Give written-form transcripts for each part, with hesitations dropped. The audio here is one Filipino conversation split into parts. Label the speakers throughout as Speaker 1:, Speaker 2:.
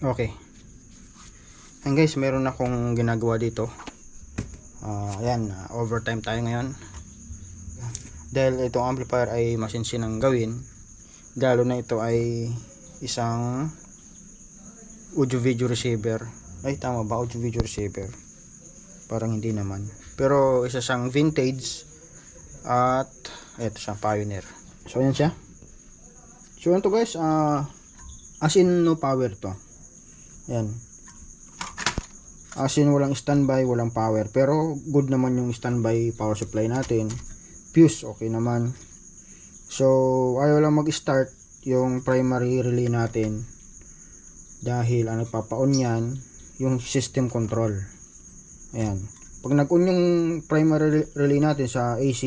Speaker 1: Okay. And guys, meron akong ginagawa dito. Ayan, overtime tayo ngayon. Dahil itong amplifier ay masinsinang gawin. Lalo na ito ay isang audio video receiver. Ay, tama ba? Audio video receiver. Parang hindi naman. Pero isa siyang vintage. At ito siyang Pioneer. So, ayan siya. So, ito guys, as in no power to. Ayan. As in walang standby, walang power. Pero good naman yung standby power supply natin. Fuse, okay naman. So, ayaw lang mag-start yung primary relay natin. Dahil ang nagpapaon yan, yung system control. Ayan. Pag nag-on yung primary relay natin sa AC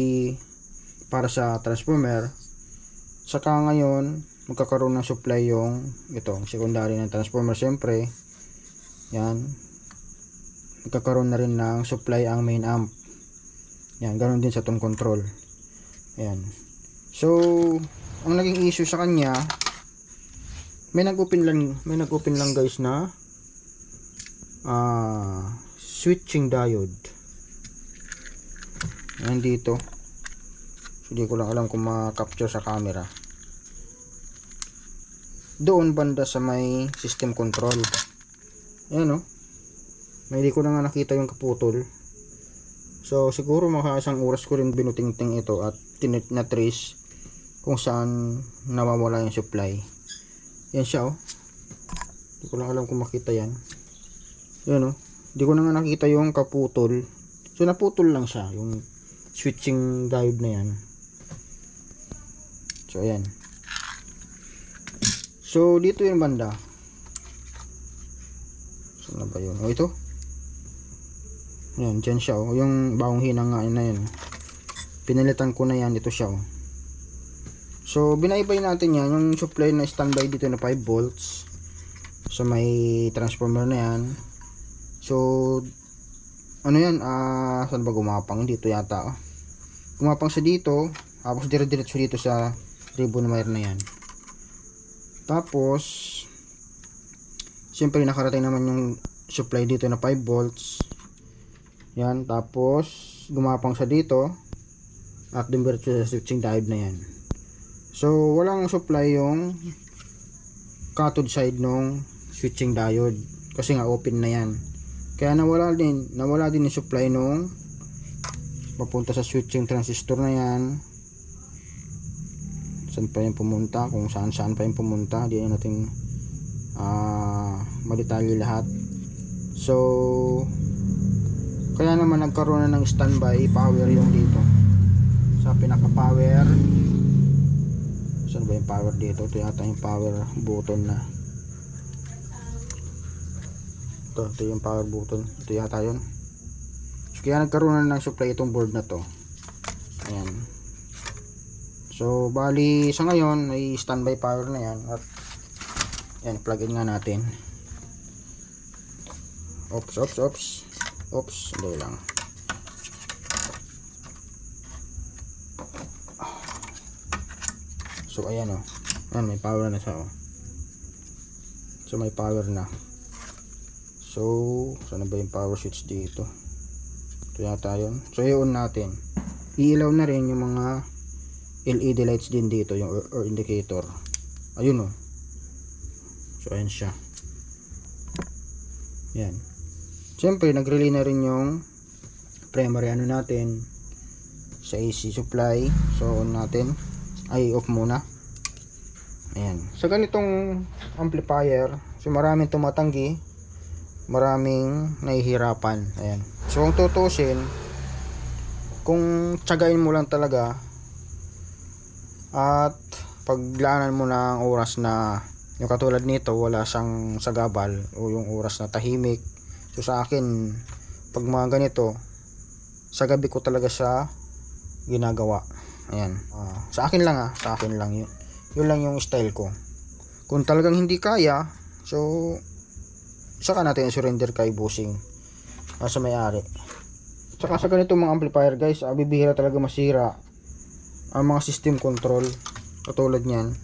Speaker 1: para sa transformer, saka ngayon, magkakaroon ng supply yung itong secondary ng transformer. Siyempre, yan. Magkakaroon na rin ng supply ang main amp. Yan, ganoon din sa tone control. Ayan. So, ang naging issue sa kanya, may nag-open lang guys na switching diode. Ayan dito. So, di ko lang alam kung ma-capture sa camera. Doon banda sa may system control. Ayan o. May di ko na nga nakita yung kaputol. So siguro mga isang oras ko rin binutingting ito at na-trace kung saan nawawala yung supply. Yan siya oh. Di ko lang alam kung makita yan. Yan oh. Di ko na nga nakita yung kaputol. So naputol lang siya yung switching diode na yan. So ayan. So dito yung banda. Saan na ba yun? O ito. Ayan, dyan siya oh. Yung bawang hinang nga na yun. Pinalitan ko na yan. Ito siya oh. So binaybay natin yan. Yung supply na standby dito na 5 volts. So may transformer na yan. So ano yan? Saan ba gumapang? Dito yata oh. Gumapang sa dito. Tapos dire-diretso dito sa ribbon wire na yan. Tapos siyempre nakarating naman yung supply dito na 5 volts. Yan, tapos gumapang sa dito at diretso sa switching diode na yan. So walang supply yung cathode side nung switching diode kasi nga open na yan. Kaya nawala din yung supply nung papunta sa switching transistor na yan. Saan pa yung pumunta, kung saan pa yung pumunta, di na natin madetalye lahat. So kaya naman nagkaroon na ng standby power yung dito sa pinaka power. Saan ba yung power dito? Ito yata yung power button na ito yung power button. Ito yata yun. So kaya nagkaroon na ng supply itong board na to. Ayan. So bali sa ngayon may standby power na yan. At yan, plug in nga natin. Oops, dali lang. So ayan oh. Ayan, may power na siya oh. So may power na. So saan ba yung power switch dito? Ito yata yun. So i-on natin. Iilaw na rin yung mga LED lights din dito, yung or indicator. Ayun oh. So ayan siya. Yan. Siyempre nag-relay na rin yung primary ano natin sa AC supply. So on natin. Ay off muna. Ayan. Sa ganitong amplifier, so maraming tumatanggi, maraming nahihirapan. Ayan. So kung tutusin, kung tiyagain mo lang talaga at paglaanan mo ng oras na yung katulad nito wala siyang sagabal o yung oras na tahimik. So sa akin pag mga ganito sa gabi ko talaga siya ginagawa. Ayan. Sa akin lang sa akin lang yun. Yun lang yung style ko. Kung talagang hindi kaya, so saka natin surrender kay bossing sa may-ari. Saka sa ganito mga amplifier guys, bibihira talaga masira ang mga system control katulad niyan.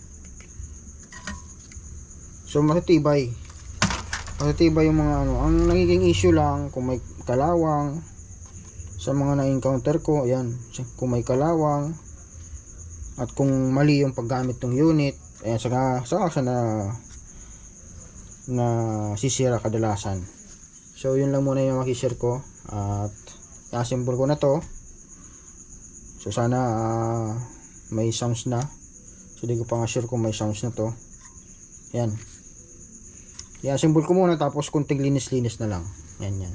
Speaker 1: So matitibay. matitibay yung mga ano. Ang nagiging issue lang kung may kalawang sa mga na-encounter ko, ayan, kung may kalawang at kung mali yung paggamit ng unit, ayan, saka siya na sisira kadalasan. So yun lang muna yung makishare ko, at i-assemble ko na to. So sana may sounds na. So di ko pa nga sure kung may sounds na to. Yan, i-assemble ko muna, tapos kunting linis-linis na lang. Yan.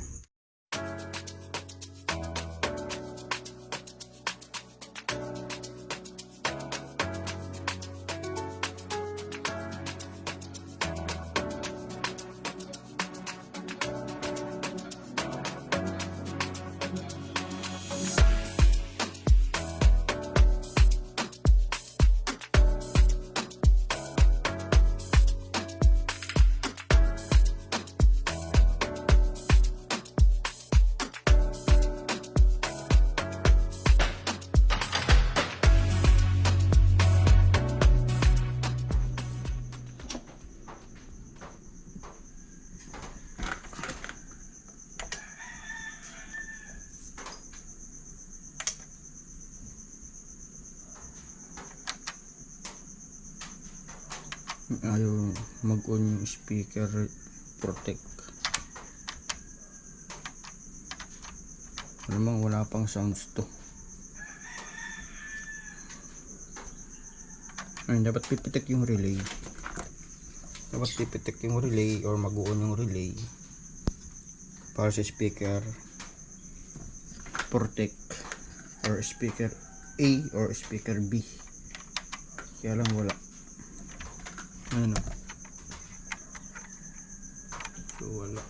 Speaker 1: Ayaw mag-on yung speaker protect. Alamang wala pang sounds to. Ay, dapat pipitik yung relay. Dapat pipitik yung relay or mag-on yung relay para sa speaker protect or speaker A or speaker B. Kaya lang wala. Ano? So wala.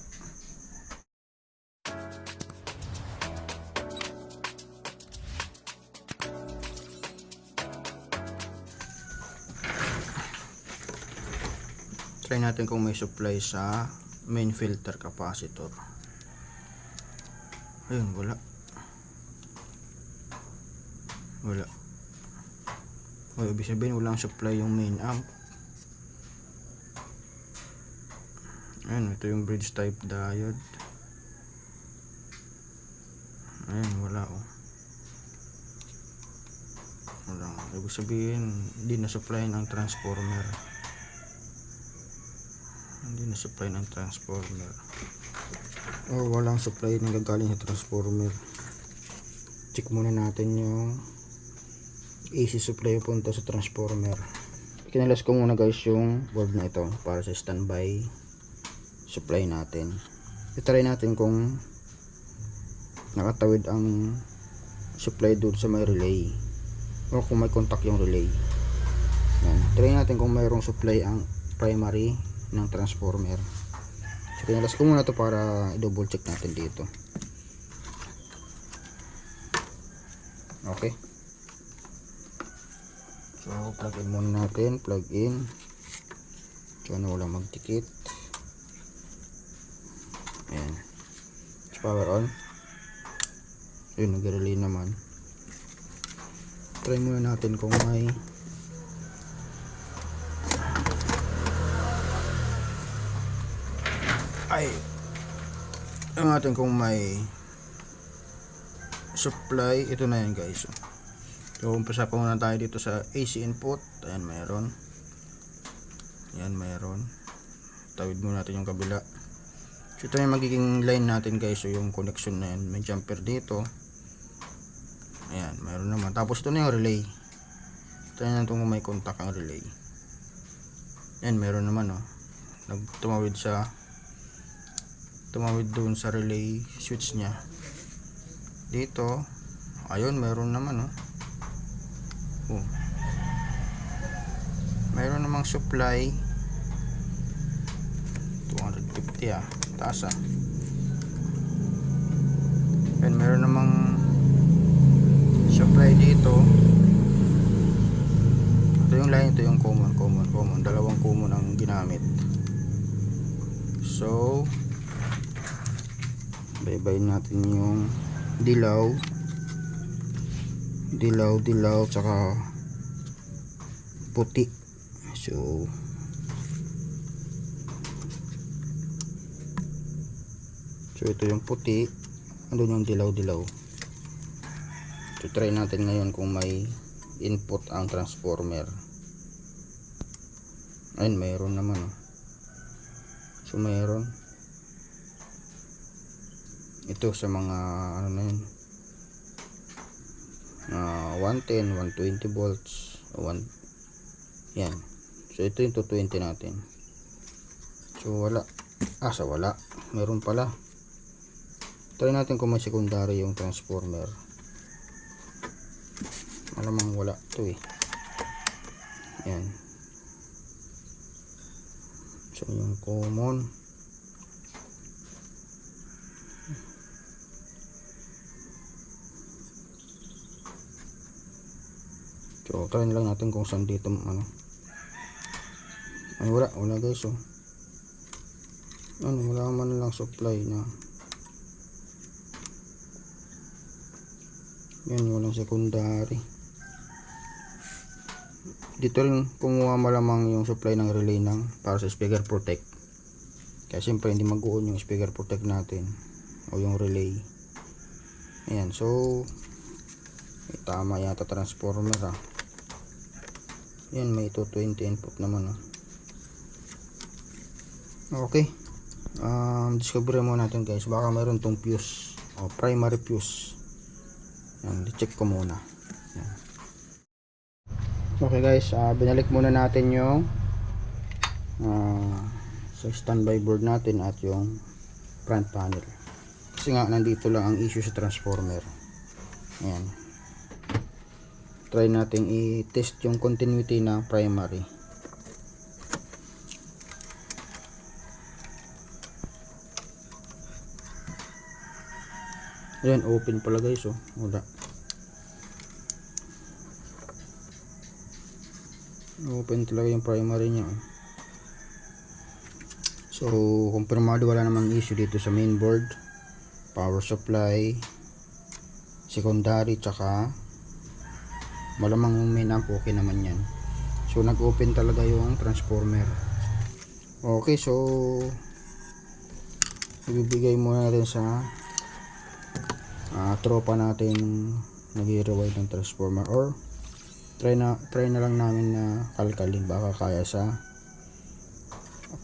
Speaker 1: Try natin kung may supply sa main filter capacitor. Ayun, wala. O, ibig sabihin walang supply yung main amp. Ayan, ito yung bridge type diode. Ayan, wala wala. Ibig sabihin hindi na supply ng transformer. O, walang supply na gagaling sa transformer. Check muna natin yung AC supply punta sa transformer. Kinalas ko muna guys yung bulb na ito para sa standby supply natin. I-try natin kung nakatawid ang supply doon sa may relay o kung may contact yung relay. Yan. Try natin kung mayroong supply ang primary ng transformer. So kinalas ko muna to para i-double check natin dito. Okay. So plug in muna natin, plug in. So na walang magtikit. Ayan. Power on. Yun, nag-relay naman. Try muna natin kung may kung may supply. Ito na yan guys. So umpisa pa muna tayo dito sa AC input. Ayan, mayroon. Yan, mayroon. Tawid muna natin yung kabila. So ito yung magiging line natin guys. So yung connection na yan, may jumper dito. Ayan, mayroon naman. Tapos ito na yung relay. Ito na kung may contact ang relay. Ayan, mayroon naman tumawid doon sa relay switch nya. Dito, ayun, mayroon naman mayroon namang supply 250 taas and meron namang supply dito. Ito yung line, ito yung common, dalawang common ang ginamit. So baybayin natin yung dilaw tsaka puti. So So ito yung puti, andun yung dilaw-dilaw. So try natin ngayon kung may input ang transformer. Ayun, mayroon naman oh. So mayroon ito sa mga ano na yun, 110, 120 volts, 1 yan. So ito yung 220 natin. So wala, wala, meron pala. Try natin kung may secondary yung transformer. Malamang wala to eh. Yan. So yung common, so try lang natin kung saan dito ano. Ay wala guys oh. Ano, wala man lang supply na. Yan, walang secondary. Dito rin kumuha malamang yung supply ng relay ng para sa speaker protect. Kaya siyempre hindi mag-on yung speaker protect natin o yung relay. Ayan, so tama yata transformer ah. Yan, may 220 input naman ah. Okay. Discover mo natin guys, baka mayroon tong fuse o primary fuse. Yan, check ko muna. Yan. Okay guys, binalik muna natin yung sa standby board natin at yung front panel. Kasi nga nandito lang ang issue sa transformer. Ayan. Try natin i-test yung continuity ng primary. Ayan, open pala guys oh. Wala. Open talaga yung primary niya oh. So kumpirmado wala namang issue dito sa main board, power supply, secondary, tsaka malamang yung main amp okay naman yan. So nag open talaga yung transformer. Okay, so ibibigay muna natin sa tropa natin nag-rewind ng transformer, or try na lang namin na kalkalin, baka kaya sa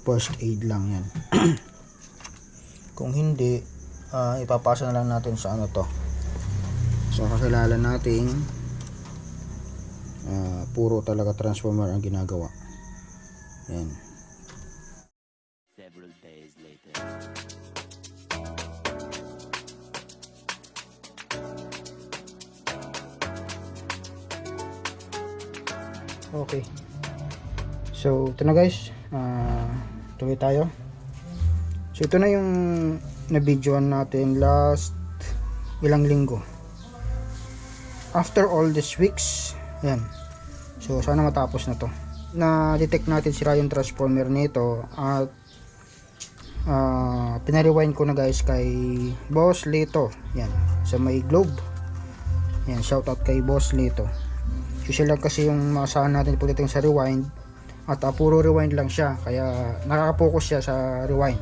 Speaker 1: first aid lang yan. Kung hindi, ipapasa na lang natin sa ano to. So kakilala natin puro talaga transformer ang ginagawa. Yan.
Speaker 2: Several days later.
Speaker 1: Okay. So ito na guys, tuloy tayo. So ito na yung na-videoan natin last ilang linggo. After all these weeks, yan. So sana matapos na to. Na-detect natin sira yung transformer nito at pinarewind ko na guys kay Boss Lito. Yan, sa may Globe. Yan, shout out kay Boss Lito. Usually lang kasi yung maasahan natin pagdating sa rewind, at puro rewind lang siya, kaya nakaka-focus siya sa rewind.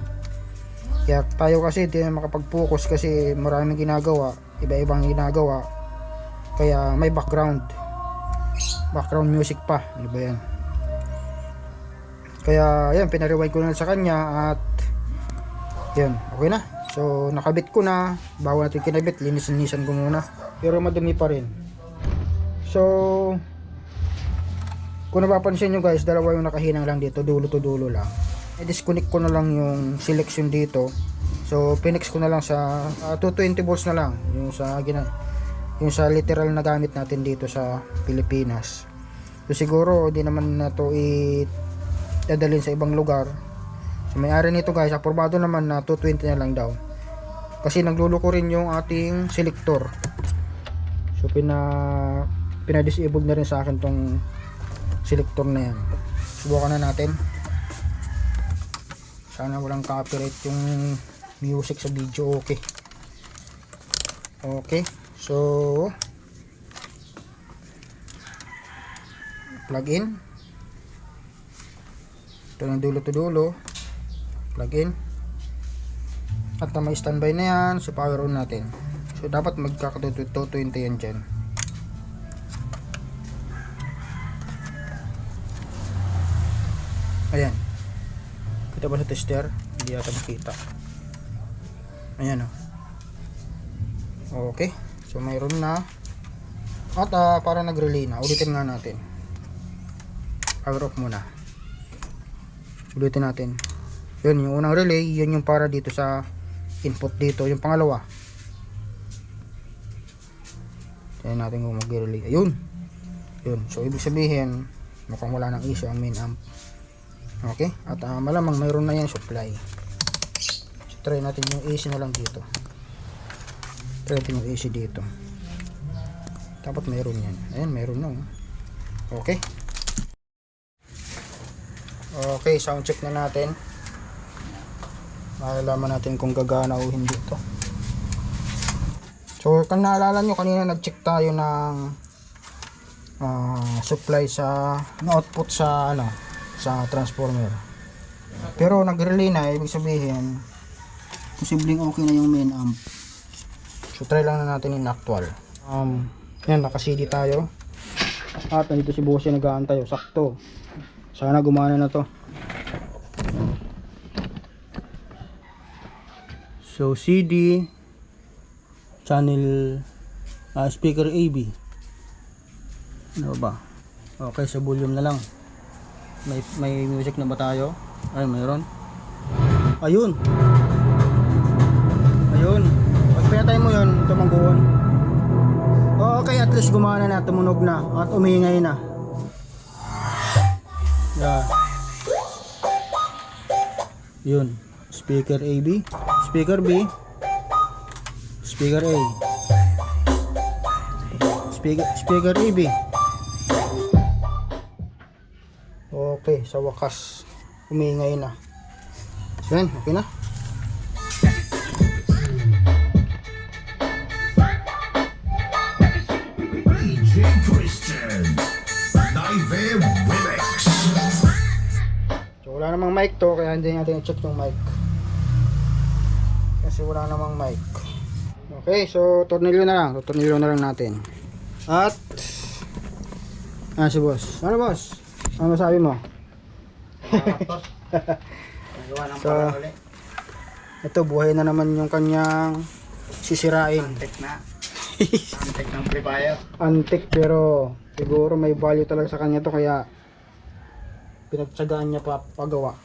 Speaker 1: Kaya tayo kasi hindi na makapag-focus kasi maraming ginagawa, iba-ibang ginagawa, kaya may background music pa. Ano ba yan? Kaya yan, pinarewind ko na sa kanya at yan, okay na. So nakabit ko na, bago natin kinabit, linis-linisan ko muna, pero madumi pa rin. So kung napapansin nyo guys, dalawa yung nakahinang lang dito, dulo to dulo lang. I-disconnect ko na lang yung selection dito. So pinex ko na lang sa 220 volts na lang yung sa literal na gamit natin dito sa Pilipinas. So siguro di naman na to dadalhin sa ibang lugar. So may-ari nito guys, aprobado naman na 220 na lang daw. Kasi nagluluko rin yung ating selector. So pinadisable na rin sa akin tong selector na yan. Subukan na natin. Sana walang copyright yung music sa video. Okay, so plug in. Ito ng dulo to dulo, plug in. At may standby na yan, so power on natin. So dapat magkaka-220 yan dyan. Ayan. Kita ba sa tester? Hindi yata makita. Ayan o. Okay. So mayroon na. At para nag-relay na, ulitin nga natin. Power off muna. Ulitin natin. Yun, yung unang relay, yun yung para dito sa input dito. Yung pangalawa. Tignan natin kung mag-relay. Ayun. Yun. So ibig sabihin, mukhang wala nang issue ang main amp. Okay? At malamang mayroon na yan supply. So try natin yung AC na lang dito. Try natin yung AC dito. Dapat mayroon yan. Ayan, mayroon na. Okay. Okay, sound check na natin. Malalaman natin kung gagana o hindi ito. So kung naalala nyo, kanina nag-check tayo ng supply sa output sa sa transformer, pero nag-relay na, ibig sabihin posibleng okay na yung main amp. So try lang na natin in actual. Yan, naka-CD tayo at nandito si boss yung nag-aantay. Sakto, sana gumana na to. So CD channel speaker AB, ano ba? Okay, sa volume na lang. May music na ba tayo? Ay, mayroon. Ayun. Ayun. Pag pinatay mo yun, tumangguan. Okay, at least gumana na, tumunog na at umingay na. Yeah. Yun. Speaker AB, speaker B, speaker A, speaker AB. Okay, sa wakas umingay na. So yan, okay na.
Speaker 2: DJ Christian Live Remix.
Speaker 1: So wala namang mic to, kaya hindi natin i-check yung mic. Kasi wala namang mic. Okay, so tornilyo na lang. Tornilyo na lang natin. At si boss. Ano boss? Ano sabi mo? So ito, buhay na naman yung kanyang sisirain.
Speaker 3: Antik na. Antik ng prepayo.
Speaker 1: Antik, pero siguro may value talaga sa kanya to, kaya pinagtsagaan niya pa pagawa.